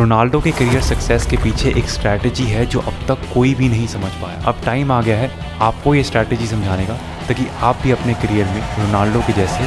Ronaldo के career success के पीछे एक स्ट्रैटेजी है जो अब तक कोई भी नहीं समझ पाया। अब टाइम आ गया है आपको ये स्ट्रैटेजी समझाने का, ताकि आप भी अपने करियर में रोनाल्डो के जैसे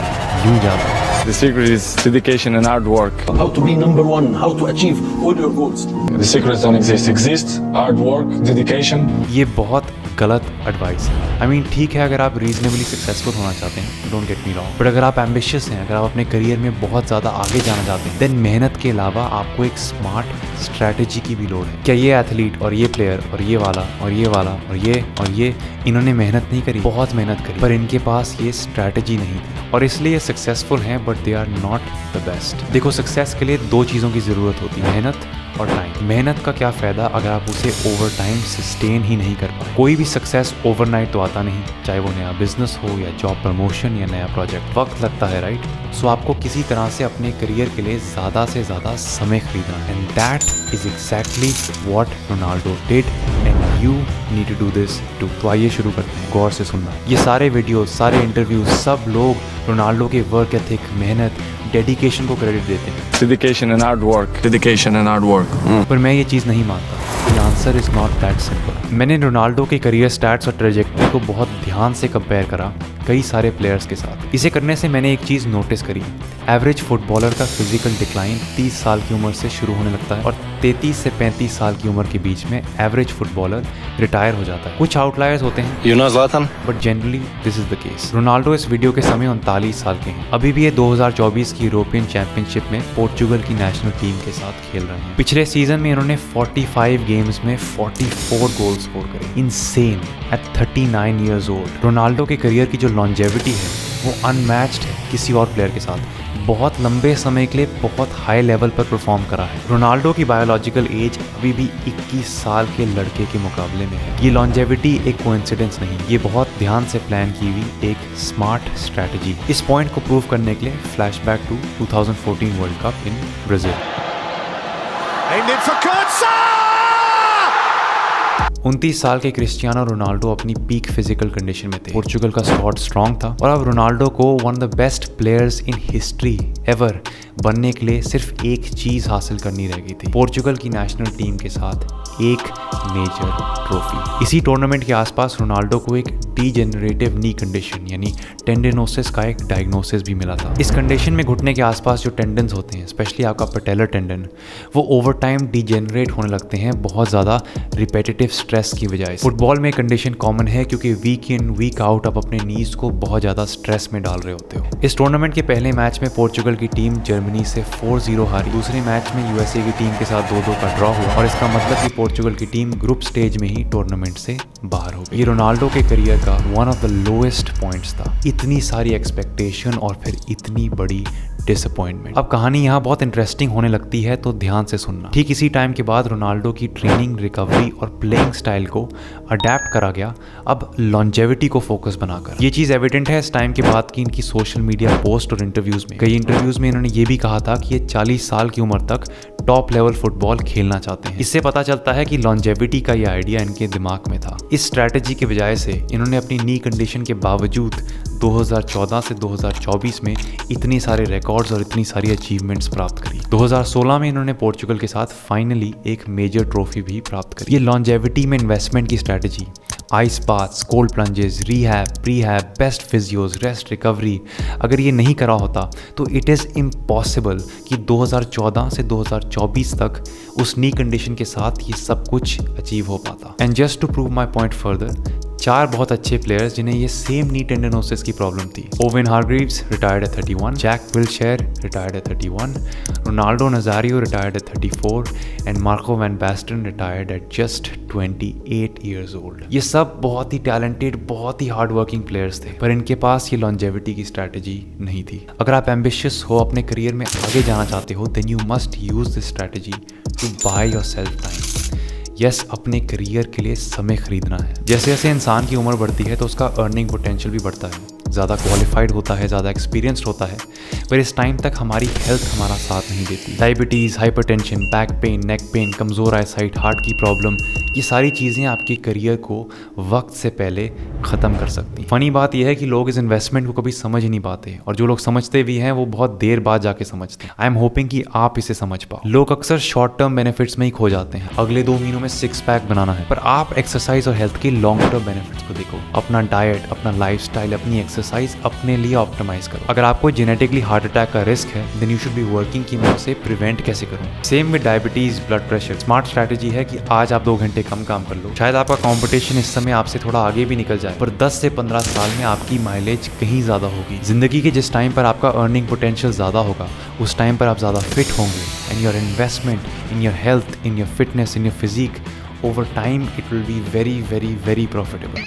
यूं जा पाए। The secret is dedication and hard work. How to be number one, how to achieve all your goals. The secrets don't exist. Exists hard work, dedication. ये बहुत गलत एडवाइस है। आई मीन ठीक है, अगर आप रीजनेबली सक्सेसफुल होना चाहते हैं, don't get me wrong, but अगर आप एम्बिशियस हैं, अगर आप अपने करियर में बहुत ज़्यादा आगे जाना चाहते हैं, देन मेहनत के अलावा आपको एक स्मार्ट स्ट्रैटेजी की भी लोड़ है। क्या ये एथलीट और ये प्लेयर और ये वाला और ये वाला और ये इन्होंने मेहनत नहीं करी? बहुत मेहनत करी, पर इनके पास ये स्ट्रैटेजी नहीं थी और इसलिए सक्सेसफुल हैं, but they are not the best. देखो, सक्सेस के लिए दो चीज़ों की ज़रूरत होती है, मेहनत और टाइम। मेहनत का क्या फ़ायदा अगर आप उसे ओवर टाइम सस्टेन ही नहीं कर पाए। कोई भी सक्सेस ओवरनाइट तो आता नहीं, चाहे वो नया बिजनेस हो या जॉब प्रमोशन या नया प्रोजेक्ट, वक्त लगता है, राइट? सो आपको किसी तरह से अपने करियर के लिए ज़्यादा से ज़्यादा समय खरीदना है, and that is exactly what Ronaldo did, and you need to do this too. तो आइए शुरू करते हैं, गौर से सुनना। ये सारे वीडियोस, सारे इंटरव्यूज, सब लोग रोनाल्डो के वर्क एथिक, मेहनत, डेडिकेशन को क्रेडिट देते हैं। Dedication and hard work. Dedication and hard work. पर मैं ये चीज़ नहीं मानता। The answer is not that simple। मैंने रोनाल्डो के करियर स्टैट्स और ट्रेजेक्टरी को बहुत ध्यान से कंपेयर करा कई सारे प्लेयर्स के साथ। इसे करने से मैंने एक चीज़ नोटिस करी, एवरेज फुटबॉलर का फिजिकल डिक्लाइन 30 साल की उम्र से शुरू होने लगता है और 33 से 35 साल की उम्र के बीच में एवरेज फुटबॉलर रिटायर हो जाता है। कुछ आउटलायर्स होते हैं, You know Zlatan? But generally this is the case. Ronaldo इस वीडियो के समय 39 साल के हैं। अभी भी ये 2024 की यूरोपियन चैंपियनशिप में पोर्चुगल की नेशनल टीम के साथ खेल रहे हैं। पिछले सीजन में इन्होंने 45 गेम्स में 44 गोल स्कोर करे। Insane at 39 years old. Ronaldo के करियर की जो लॉन्जेविटी है वो अनमैच्ड है किसी और प्लेयर के साथ। बहुत लंबे समय के लिए बहुत हाई लेवल पर परफॉर्म करा है। रोनाल्डो की बायोलॉजिकल एज अभी भी 21 साल के लड़के के मुकाबले में है। ये लॉन्जेविटी एक कोइंसिडेंस नहीं, ये बहुत ध्यान से प्लान की हुई एक स्मार्ट स्ट्रैटेजी। इस पॉइंट को प्रूव करने के लिए flashback to 2014 World Cup in Brazil. 29 साल के क्रिस्टियानो रोनाल्डो अपनी पीक फिजिकल कंडीशन में थे। पोर्चुगल का स्क्वाड स्ट्रॉन्ग था और अब रोनाल्डो को one of the best players in history ever बनने के लिए सिर्फ एक चीज़ हासिल करनी रह गई थी, पोर्चुगल की नेशनल टीम के साथ एक मेजर ट्रॉफी। इसी टूर्नामेंट के आसपास रोनाल्डो को एक डीजेनरेटिव नी कंडीशन यानी टेंडनोसिस का एक डायग्नोसिस भी मिला था। इस कंडीशन में घुटने के आसपास जो टेंडन्स होते हैं, स्पेशली आपका पैटेलर टेंडन, वो ओवर टाइम डीजेनरेट होने लगते हैं बहुत ज़्यादा रिपीटेटिव स्ट्रेस की वजह से। फुटबॉल में कंडीशन कॉमन है क्योंकि वीक इन वीक आउट आप अपने नीज को बहुत ज़्यादा स्ट्रेस में डाल रहे होते हो। इस टूर्नामेंट के पहले मैच में पोर्चुगल की टीम जर्मनी से 4-0 हारी। दूसरे मैच में यूएसए की टीम के साथ 2-2 का ड्रॉ हुआ और इसका मतलब कि पोर्चुगल की टीम ग्रुप स्टेज में ही टूर्नामेंट से बाहर हो गई। ये रोनाल्डो के करियर का one of the lowest points था। इतनी सारी एक्सपेक्टेशन और फिर इतनी बड़ी डिसअपॉइंटमेंट। अब कहानी यहाँ बहुत इंटरेस्टिंग होने लगती है, तो ध्यान से सुनना। ठीक इसी टाइम के बाद रोनाल्डो की ट्रेनिंग, रिकवरी और प्लेइंग स्टाइल को अडेप्ट करा गया, अब लॉन्जेविटी को फोकस बनाकर। ये चीज़ एविडेंट है इस टाइम के बाद की इनकी सोशल मीडिया पोस्ट और इंटरव्यूज में। कई इंटरव्यूज में इन्होंने ये भी कहा था कि ये 40 साल की उम्र तक टॉप लेवल फुटबॉल खेलना चाहते हैं। इससे पता चलता है कि लॉन्जेविटी का ये आइडिया इनके दिमाग में था। इस स्ट्रैटेजी की वजह से इन्होंने अपनी नी कंडीशन के बावजूद 2014 से 2024 में इतने सारे रिकॉर्ड्स और इतनी सारी अचीवमेंट्स प्राप्त करी। 2016 में इन्होंने पोर्चुगल के साथ फाइनली एक मेजर ट्रॉफी भी प्राप्त करी। ये लॉन्जेविटी में इन्वेस्टमेंट की strategy, ice baths, cold plunges, rehab, prehab, best physios, rest, recovery, अगर ये नहीं करा होता तो इट इज़ इम्पॉसिबल कि 2014 से 2024 तक उस नी कंडीशन के साथ ये सब कुछ अचीव हो पाता। And just to prove my point further, 4 बहुत अच्छे प्लेयर्स जिन्हें ये सेम नी टेंडनोसिस की प्रॉब्लम थी। Owen Hargreaves retired at 31, Jack Wilshere retired at 31, Ronaldo Nazario retired at 34 and Marco van Basten retired at just 28 years old. ये सब बहुत ही talented, बहुत ही हार्ड वर्किंग प्लेयर्स थे, पर इनके पास ये लॉन्जेविटी की स्ट्रैटेजी नहीं थी। अगर आप एम्बिशियस हो, अपने करियर में आगे जाना चाहते हो, then you must use this strategy to buy yourself time. Yes, अपने करियर के लिए समय खरीदना है। जैसे जैसे इंसान की उम्र बढ़ती है तो उसका अर्निंग पोटेंशियल भी बढ़ता है। ज़्यादा क्वालिफाइड होता है, ज़्यादा एक्सपीरियंस्ड होता है, पर इस टाइम तक हमारी हेल्थ हमारा साथ नहीं देती। Diabetes, hypertension, back pain, neck pain, कमज़ोर आईसाइट, हार्ट की प्रॉब्लम, ये सारी चीज़ें आपके करियर को वक्त से पहले ख़त्म कर सकती। फ़नी बात यह है कि लोग इस इन्वेस्टमेंट को कभी समझ ही नहीं पाते, और जो लोग समझते भी हैं वो बहुत देर बाद जाके समझते हैं। आई एम होपिंग कि आप इसे समझ पाओ। लोग अक्सर शॉर्ट टर्म बेनिफिट्स में ही खो जाते हैं। अगले 2 महीनों में 6 पैक बनाना है, पर आप एक्सरसाइज और हेल्थ के लॉन्ग टर्म बेनिफिट्स को देखो। अपना डाइट, अपना लाइफस्टाइल, अपनी एक्सरसाइज अपने लिए ऑप्टिमाइज करो। अगर आपको जेनेटिकली हार्ट अटैक का रिस्क है, then you should be working कि मैं उसे प्रिवेंट कैसे करूं। Same with diabetes, blood pressure. Smart strategy है कि आज आप 2 घंटे कम काम कर लो। शायद आपका कंपटीशन इस समय आपसे थोड़ा आगे भी निकल जाए, पर 10 से 15 साल में आपकी माइलेज कहीं ज़्यादा होगी। जिंदगी के जिस टाइम पर आपका अर्निंग पोटेंशियल ज़्यादा होगा, उस टाइम पर आप ज़्यादा फिट होंगे, and your investment in your health, in your fitness, in your physique, over time it will be very very very profitable.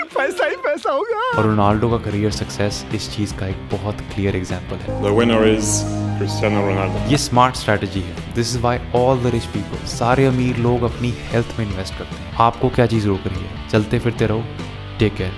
पैसा ही पैसा होगा। और रोनाल्डो का करियर सक्सेस इस चीज़ का एक बहुत क्लियर एग्जाम्पल है। The winner is Cristiano Ronaldo. ये स्मार्ट स्ट्रैटेजी है। This is why all the rich people, सारे अमीर लोग अपनी हेल्थ में इन्वेस्ट करते हैं। आपको क्या चीज़ रोक रही है? चलते फिरते रहो। Take care.